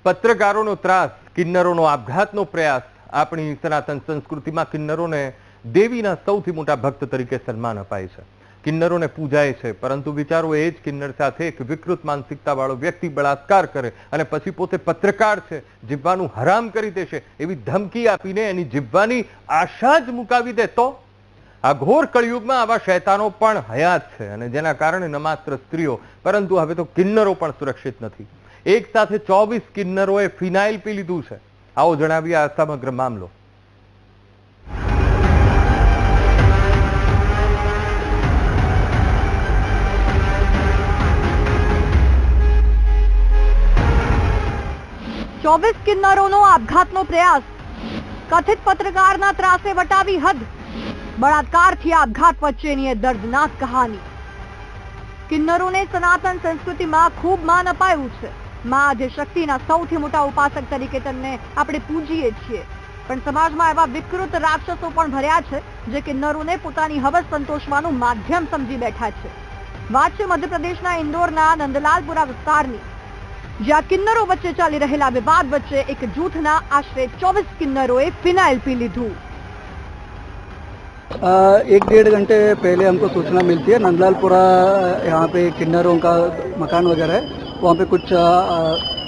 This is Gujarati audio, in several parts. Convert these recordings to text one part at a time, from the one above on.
પત્રકારોનો ત્રાસ, કિન્નરોનો આપઘાતનો પ્રયાસ. આપણી સનાતન સંસ્કૃતિમાં કિન્નરોને દેવીના સૌથી મોટા ભક્ત તરીકે સન્માન અપાય છે. કિન્નરોને પૂજાય છે, પરંતુ વિચારો એ જ કિન્નર સાથે એક વિકૃત માનસિકતાવાળો વ્યક્તિ બળાત્કાર કરે અને પછી પોતે પત્રકાર છે, જીવવાનું હરામ કરી દેશે એવી ધમકી આપીને એની જીવવાની આશા જ મુકાવી દે તો આ ઘોર કળિયુગમાં આવા શૈતાનો પણ હયાત છે, અને જેના કારણે ન માત્ર સ્ત્રીઓ પરંતુ હવે તો કિન્નરો પણ સુરક્ષિત નથી. એક સાથે 24 કિન્નરોએ ફિનાઇલ પી લીધું છે. આવો જણાવીએ આ સમગ્ર મામલો. ચોવીસ કિન્નરોનો આપઘાતનો પ્રયાસ, કથિત પત્રકારના ત્રાસે વટાવી હદ, બળાત્કારથી આપઘાત વચ્ચેની દર્દનાક કહાની. કિન્નરોને સનાતન સંસ્કૃતિમાં ખૂબ માન અપાયું છે. માં આજે શક્તિના સૌથી મોટા ઉપાસક તરીકે તેમને આપણે પૂજીએ છીએ, પણ સમાજમાં એવા વિકૃત રાક્ષસો પણ ભર્યા છે જે કિન્નરોને પોતાની હવસ સંતોષવાનું માધ્યમ સમજી બેઠા છે. વાત છે મધ્યપ્રદેશના ઇન્દોરના નંદલાલપુરા વિસ્તારની, જ્યાં કિન્નરો વચ્ચે ચાલી રહેલા વિવાદ વચ્ચે એક જૂથના આશરે 24 કિન્નરોએ ફિનાઇલ પી લીધું. 1-1.5 घंटे पहले हमको सूचना मिलती है नंदलालपुरा यहाँ पे किन्नरों का मकान वगैरह है, वहाँ पे कुछ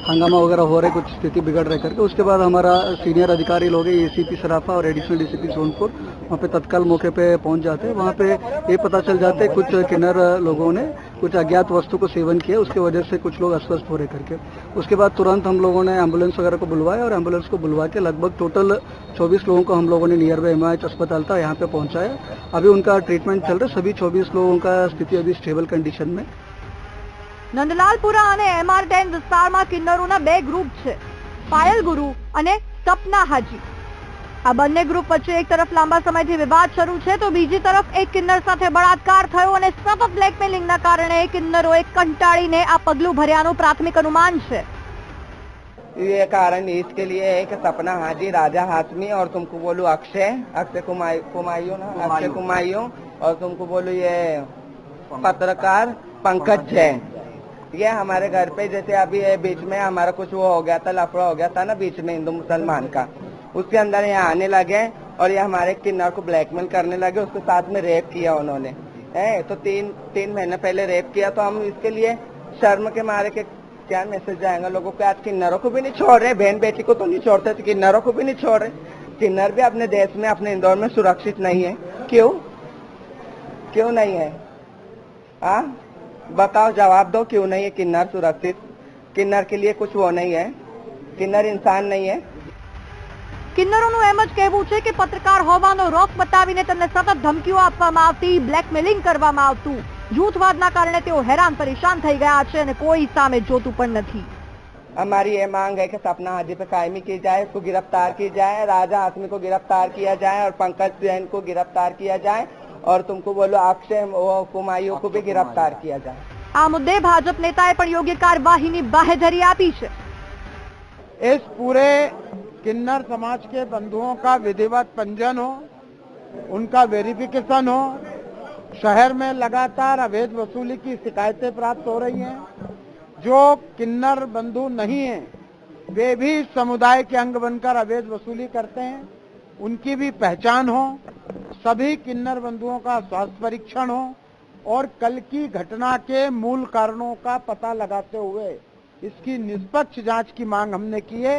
हंगामा वगैरह हो रहा है, कुछ स्थिति बिगड़ रहे करके. उसके बाद हमारा सीनियर अधिकारी लोग एसीपी सराफा और एडिशनल डीसीपी सोनपुर वहाँ पे तत्काल मौके पे पहुँच जाते हैं. वहाँ पे ये पता चल जाता है कुछ किन्नर लोगों ने कुछ अज्ञात वस्तु को सेवन किया, उसकी वजह से कुछ लोग अस्वस्थ हो रहे करके. उसके बाद तुरंत हम लोगों ने एम्बुलेंस वगैरह को बुलवाया और एम्बुलेंस को बुलवा के लगभग टोटल 24 लोगों को हम लोगों ने नियर बाय एमआईएच अस्पताल था यहाँ पे पहुँचाया. अभी उनका ट्रीटमेंट चल रहा है. सभी 24 लोगों का स्थिति अभी स्टेबल कंडीशन में. નંદલાલપુરા અને MR10 વિસ્તારમાં કિન્નરોના બે ગ્રુપ છે, પાયલ ગુરુ અને સપના હાજી. આ બંને ગ્રુપ વચ્ચે એક તરફ લાંબા સમયથી વિવાદ શરૂ છે, તો બીજી તરફ એક કિન્નર સાથે બળાત્કાર થયો અને સતત બ્લેકમેલિંગના કારણે કિન્નરોએ કંટાળીને આ પગલું ભર્યાનું પ્રાથમિક અનુમાન છે. ये कारण इसके लिए है कि सपना हाजी, राजा हाशमी और तुमको बोलूं अक्षय कुमायूं ना, अक्षय कुमायूं और तुमको बोलूं ये पत्रकार पंकज जैन, ये हमारे घर पे जैसे अभी बीच में हमारा कुछ वो हो गया था, लफड़ा हो गया था ना बीच में हिंदू मुसलमान का, उसके अंदर यहाँ आने लगे और ये हमारे किन्नर को ब्लैकमेल करने लगे. उसके साथ में रेप किया उन्होंने, तो 3 महीने पहले रेप किया. तो हम इसके लिए शर्म के मारे के क्या मैसेज जाएगा लोगों को, आज किन्नरों को भी नहीं छोड़ रहे, बहन बेटी को तो नहीं छोड़ते थे, किन्नरों को भी नहीं छोड़ रहे. किन्नर भी अपने देश में अपने इंदौर में सुरक्षित नहीं है. क्यों नहीं है? हाँ बताओ, जवाब दो, क्यों नहीं है किन्नर सुरक्षित? किन्नर के लिए कुछ वो नहीं है, किन्नर इंसान नहीं है. કિન્નરોનું એમ જ કહેવું છે કે પત્રકાર હોવાનો રોક બતાવીને તેમને સતત ધમકીઓ આપવામાં આવતી, બ્લેકમેલિંગ કરવામાં આવતું. જૂથવાદના કારણે તેઓ હેરાન પરેશાન થઈ ગયા છે અને કોઈ સામે જોતું પણ નથી. हमारी ये मांग है कि सपना हाजी पे कायमी की जाए, उसको गिरफ्तार की जाए, राजा हाशमी को गिरफ्तार किया जाए और पंकज जैन को गिरफ्तार किया जाए और तुमको बोलो अक्षय कुमायूं को भी गिरफ्तार किया जाए. આ મુદ્દે ભાજપ નેતાએ પણ યોગ્ય કાર્યવાહીની બાહેધરી આપી છે. इस पूरे किन्नर समाज के बंधुओं का विधिवत पंजीयन हो, उनका वेरिफिकेशन हो. शहर में लगातार अवैध वसूली की शिकायतें प्राप्त हो रही हैं. जो किन्नर बंधु नहीं हैं वे भी समुदाय के अंग बनकर अवैध वसूली करते हैं, उनकी भी पहचान हो, सभी किन्नर बंधुओं का स्वास्थ्य परीक्षण हो और कल की घटना के मूल कारणों का पता लगाते हुए इसकी निष्पक्ष जांच की मांग हमने की है.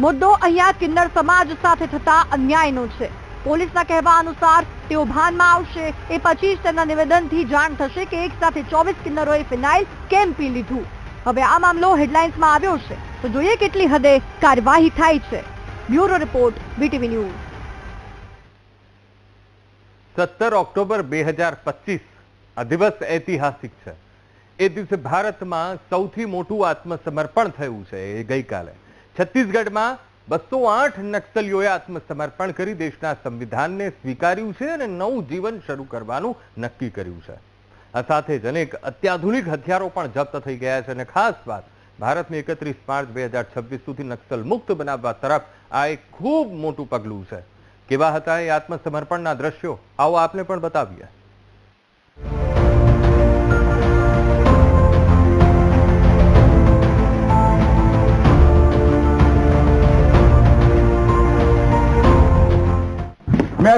મુદ્દો અહીંયા કિન્નર સમાજ સાથે થતા અન્યાયનો છે. પોલીસના કહેવા અનુસાર તેઓ ભાનમાં આવશે એ પછી જ તેમના નિવેદનથી જાણ થશે કે એક સાથે 24 કિન્નરોએ ફિનાઇલ કેમ પી લીધું. હવે આ મામલો હેડલાઇન્સમાં આવ્યો છે, તો જોઈએ કેટલી હદે કાર્યવાહી થાય છે. Bureau report, BTV news. 17 October 2025 આ દિવસ ઐતિહાસિક છે. એ દિવસે ભારતમાં સૌથી મોટું આત્મસમર્પણ થયું છે. એ ગઈકાલે છત્તીસગઢમાં 208 નક્સલીઓએ આત્મસમર્પણ કરી દેશના સંવિધાનને સ્વીકાર્યું છે અને નવું જીવન શરૂ કરવાનું નક્કી કર્યું છે. આ સાથે જ અનેક અત્યાધુનિક હથિયારો પણ જપ્ત થઈ ગયા છે. અને ખાસ વાત, ભારતને 31 માર્ચ 2026 સુધી નક્સલ મુક્ત બનાવવા તરફ આ એક ખૂબ મોટું પગલું છે. કેવા હતા એ આત્મસમર્પણના દ્રશ્યો, આવો આપને પણ બતાવીએ.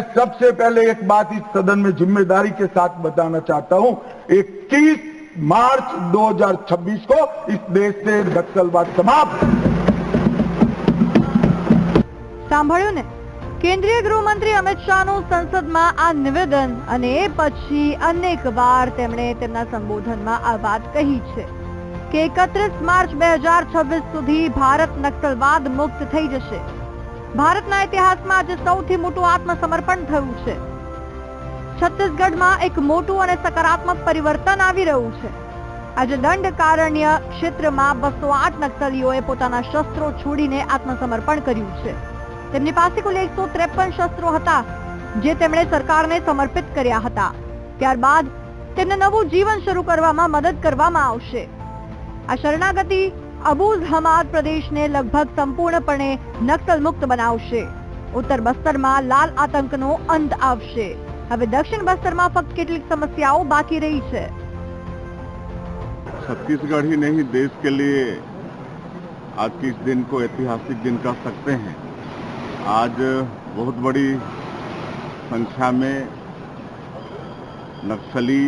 मैं सबसे पहले एक बात इस सदन में जिम्मेदारी के साथ बताना चाहता हूं, 21 मार्च 2026 को इस देश से नक्सलवाद समाप्त। સાંભળ્યું ને, કેન્દ્રીય ગૃહમંત્રી અમિત શાહનું સંસદમાં આ નિવેદન અને એ પછી અનેક વાર તેમણે તેમના સંબોધનમાં આ વાત કહી છે કે 31 માર્ચ 2026 સુધી ભારત નક્સલવાદ મુક્ત થઈ જશે. ભારતના ઇતિહાસમાં આજે સૌથી મોટું આત્મસમર્પણ થયું છે. છત્તીસગઢમાં એક મોટું અને સકારાત્મક પરિવર્તન આવી રહ્યું છે. આજે દંડકારણ્ય ક્ષેત્રમાં 208 નક્સલીઓએ પોતાના શસ્ત્રો છોડીને આત્મસમર્પણ કર્યું છે. તેમની પાસે કુલ 153 શસ્ત્રો હતા જે તેમણે સરકારને સમર્પિત કર્યા હતા. ત્યારબાદ તેમને નવું જીવન શરૂ કરવામાં મદદ કરવામાં આવશે. આ શરણાગતિ અબુઝ હમાદ પ્રદેશને લગભગ સંપૂર્ણપણે નક્સલ મુક્ત બનાવશે. ઉત્તર બસ્તરમાં લાલ આતંકનો અંત આવશે. હવે દક્ષિણ બસ્તરમાં ફક્ત કેટલીક સમસ્યાઓ બાકી રહી છે. छत्तीसगढ़ ही नहीं देश के लिए आज के इस दिन को ऐतिहासिक दिन कह सकते हैं। आज बहुत बड़ी संख्या में नक्सली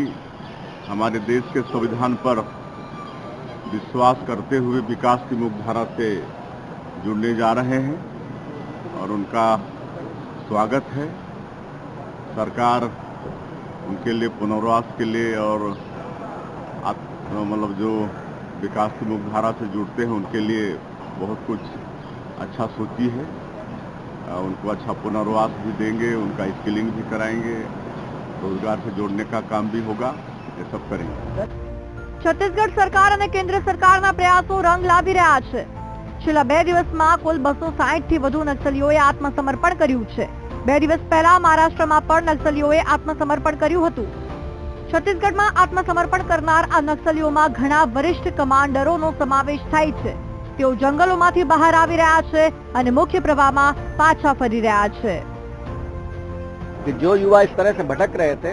हमारे देश के संविधान पर विश्वास करते हुए विकास की मुख्यधारा से जुड़ने जा रहे हैं और उनका स्वागत है। सरकार उनके लिए पुनर्वास के लिए और मतलब जो विकास की मुख्यधारा से जुड़ते हैं उनके लिए बहुत कुछ अच्छा सोची है। उनको अच्छा पुनर्वास भी देंगे, उनका स्किलिंग भी कराएंगे, रोजगार से जोड़ने का काम भी होगा, ये सब करेंगे। છત્તીસગઢ સરકાર અને કેન્દ્ર સરકારના પ્રયાસો રંગ લાવી રહ્યા છે. છેલ્લા 2 દિવસમાં કુલ 260 થી વધુ નક્સલીઓએ આત્મસમર્પણ કર્યું છે. 2 દિવસ પહેલા મહારાષ્ટ્રમાં પણ નક્સલીઓએ આત્મસમર્પણ કર્યું હતું. છત્તીસગઢમાં આત્મસમર્પણ કરનાર આ નક્સલીઓમાં ઘણા વરિષ્ઠ કમાન્ડરોનો સમાવેશ થાય છે. તેઓ જંગલોમાંથી બહાર આવી રહ્યા છે અને મુખ્ય પ્રવાહમાં પાછા ફરી રહ્યા છે. जो युवा इस तरह से भटक रहे थे,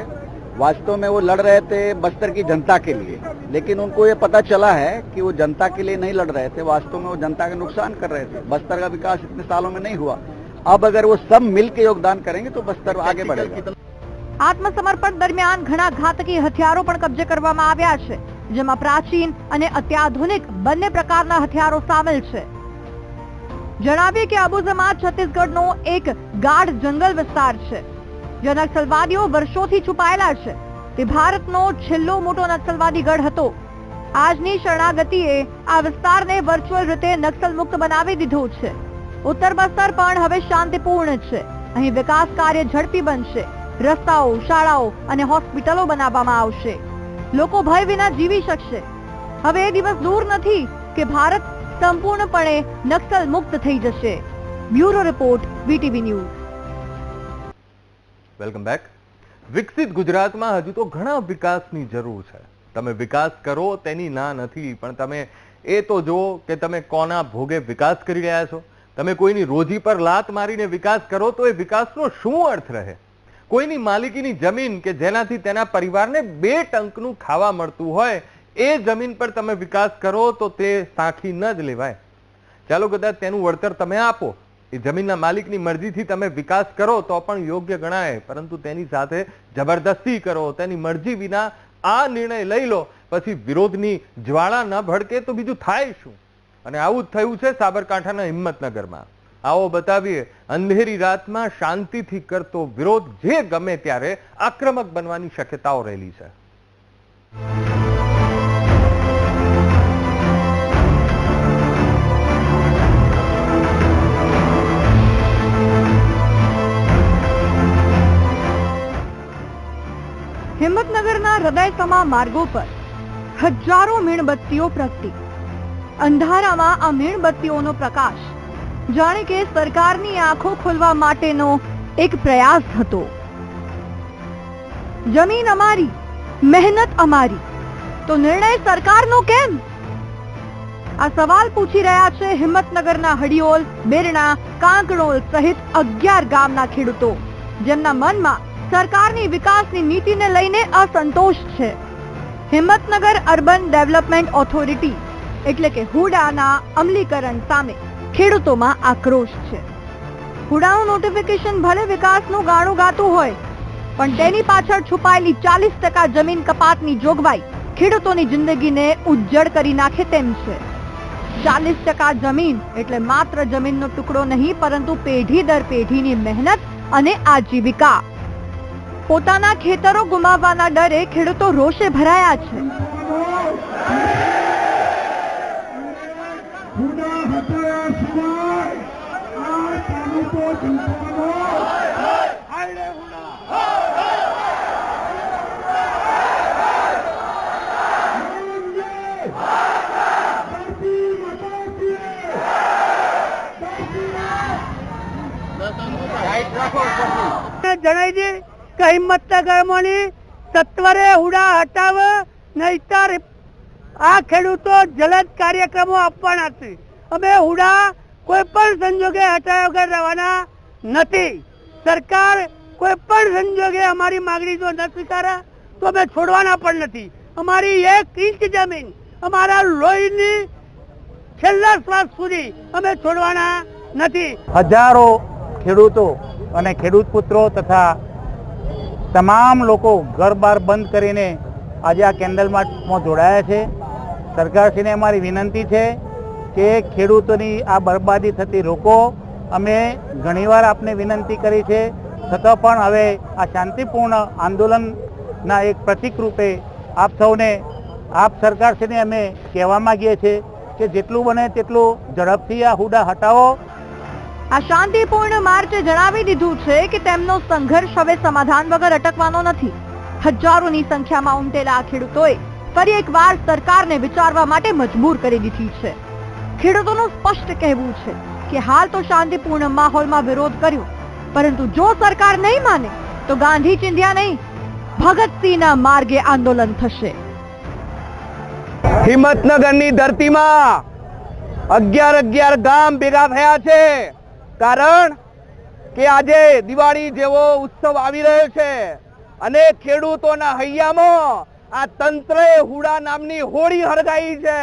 वास्तव में वो लड़ रहे थे बस्तर की जनता के लिए, लेकिन उनको ये पता चला है कि वो जनता के लिए नहीं लड़ रहे थे, वास्तव में वो जनता का नुकसान कर रहे थे. बस्तर का विकास इतने सालों में नहीं हुआ. अब अगर वो सब मिलकर योगदान करेंगे तो बस्तर आगे बढ़ेगा. આત્મસમર્પણ દરમિયાન ઘણા ઘાતકી હથિયારો પણ કબજે કરવામાં આવ્યા છે, જેમાં પ્રાચીન અને અત્યાધુનિક બંને પ્રકારના હથિયારો સામેલ છે. જણાવીએ કે અબુઝમાદ છત્તીસગઢનો એક ગાઢ જંગલ વિસ્તાર છે જ્યાં નક્સલવાદીઓ વર્ષોથી છુપાયેલા છે. તે ભારતનો છેલ્લો મોટો નક્સલવાદી ગઢ હતો. આજની શરણાગતિએ આ વિસ્તારને વર્ચ્યુઅલ રીતે નક્સલ મુક્ત બનાવી દીધો છે. ઉત્તર બસ્તર પણ હવે શાંતિપૂર્ણ છે. અહીં વિકાસ કાર્ય ઝડપી બનશે. રસ્તાઓ, શાળાઓ અને હોસ્પિટલો બનાવવામાં આવશે. લોકો ભય વિના જીવી શકશે. હવે એ દિવસ દૂર નથી કે ભારત સંપૂર્ણપણે નક્સલ મુક્ત થઈ જશે. Bureau report, VTV news. Welcome back. વિકસિત ગુજરાતમાં હજુ તો ઘણા વિકાસની જરૂર છે. તમે વિકાસ કરો તેની ના નથી, પણ તમે એ તો જુઓ કે તમે કોના ભોગે વિકાસ કરી રહ્યા છો. તમે કોઈની રોજી પર લાત મારીને વિકાસ કરો તો એ વિકાસનો શું અર્થ રહે? કોઈની માલિકીની જમીન કે જેનાથી તેના પરિવારને 2 ટંકનું ખાવા મળતું હોય એ જમીન પર તમે વિકાસ કરો તો તે સાખી ન જ લેવાય. ચાલો કદાચ તેનું વળતર તમે આપો, એ જમીનના માલિકની મરજીથી તમે વિકાસ કરો તો પણ યોગ્ય ગણાય, પરંતુ તેની સાથે જબરદસ્તી કરો, તેની મરજી વિના આ નિર્ણય લઈ લો, પછી વિરોધની જ્વાળા ન ભડકે તો બીજું થાય શું? અને આવું જ થયું છે સાબરકાંઠાના હિંમતનગરમાં. आओ बताविए अंधेरी रात में शांति थी करतो विरोध जे गमे त्यारे आक्रमक बनवानी शक्यताओ रहेली छे। हिम्मतनगरना हृदयसमा मार्गों पर हजारों मीणबत्तीओ प्रगटी. अंधारामां आ मीणबत्तीओनो प्रकाश जाने के सरकारनी आंखों खोलवा माटेनो एक प्रयास हतो. जमीन अमारी, मेहनत अमारी, तो निर्णय सरकारनो केम? आ सवाल पूछी रह्या छे हिम्मतनगरना हडियोल, बेरना, कांकणोल सहित 11 गामना खेडूतो, जेमना मनमा सरकारनी विकासनी नीतिने लईने असंतोष छे. हिम्मतनगर अर्बन डेवलपमेंट ऑथोरिटी એટલે કે હુડાના અમલીકરણ સામે ખેડૂતોમાં આક્રોશ છે. હુડાનું નોટિફિકેશન ભલે વિકાસનું ગાણું ગાતું હોય, પણ તેની પાછળ છુપાયેલી 40% જમીન કપાતની જોગવાઈ ખેડૂતોની જિંદગીને ઉજ્જડ કરી નાખે તેમ છે। 40% જમીન એટલે માત્ર જમીનનો ટુકડો નહીં, પરંતુ પેઢી દર પેઢીની મહેનત અને આજીવિકા। પોતાના ખેતરો ગુમાવવાના ડરે ખેડૂતો રોષે ભરાયા છે। જણાવી દે કે હિંમતનગરમાંની સત્વરે હુડા હટાવ, નહીતર આ ખેડૂતો જલદ કાર્યક્રમો આપવાના છે। અમે હુડા કોઈ પણ સંજોગે હટાવ્યા વગર રહેવાના નથી। સરકાર કોઈ પણ સંજોગે અમારી માંગણી જો ન સ્વીકારે તો અમે છોડવાના પણ નથી। અમારી 1 ઇંચ જમીન અમારા લોહીની છેલ્લા શ્વાસ સુધી અમે છોડવાના નથી। હજારો ખેડૂતો અને ખેડૂત પુત્રો તથા તમામ લોકો ઘર બાર બંધ કરીને આજે આ કેન્ડલ માર્ચમાં જોડાયા છે। સરકારશ્રીને અમારી વિનંતી છે કે ખેડૂતોની આ બરબાદી થતી રોકો। અમે ઘણીવાર આપને વિનંતી કરી છે, છતાં પણ હવે આ શાંતિપૂર્ણ આંદોલનના એક પ્રતીક રૂપે આપ સૌને, આપ સરકારશ્રીને અમે કહેવા માંગીએ છીએ કે જેટલું બને તેટલું ઝડપથી આ હુડા હટાવો। આ શાંતિપૂર્ણ માર્ચે જણાવી દીધું છે કે તેમનો સંઘર્ષ હવે સમાધાન વગર અટકવાનો નથી। હજારોની સંખ્યામાં ઉમટેલા આ ખેડૂતોએ ફરી એકવાર સરકારને વિચારવા માટે મજબૂર કરી દીધી છે। ખેડૂતોનું સ્પષ્ટ કહેવું છે કે હાલ તો શાંતિપૂર્ણ માહોલમાં વિરોધ કર્યો, પરંતુ જો સરકાર નહીં માને તો ગાંધી ચિંધ્યા નહીં, ભગતસિંહના માર્ગે આંદોલન થશે। હિંમતનગરની ધરતીમાં 11 ગામ ભેગા થયા છે, કારણ કે આજે દિવાળી જેવો ઉત્સવ આવી રહ્યો છે અને ખેડૂતોના હૈયામાં આ તંત્રએ હુડા નામની હોળી હળગાવી છે।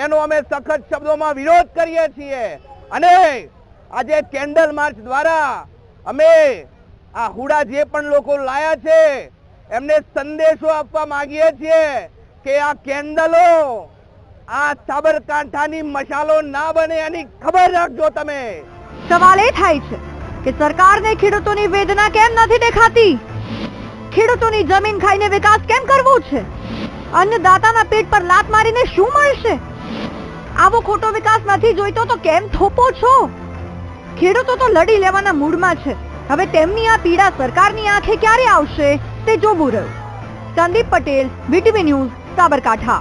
એનો અમે સખત શબ્દોમાં વિરોધ કરીએ છીએ અને આજે કેન્ડલ માર્ચ દ્વારા અમે આ હુડા જે પણ લોકો લાયા છે એમને સંદેશો આપવા માંગીએ છીએ કે આ કેન્ડલો આ સાબરકાંઠાની મશાલો ના બને એની ખબર રાખજો તમે। સવાલ એ થાય છે કે સરકારને ખેડૂતોની વેદના કેમ નથી દેખાતી? ખેડૂતોની જમીન ખાઈને વિકાસ કેમ કરવો છે? અન્નદાતાના પેટ પર લાત મારીને શું મળશે? આવો ખોટો વિકાસ નથી જોઈતો તો કેમ થોપો છો? ખેડૂતો તો લડી લેવાના મૂડમાં છે। હવે તેમની આ પીડા સરકારની આંખે ક્યારે આવશે તે જોવું રહ્યું। Sandeep Patel, VTV news, Sabarkantha.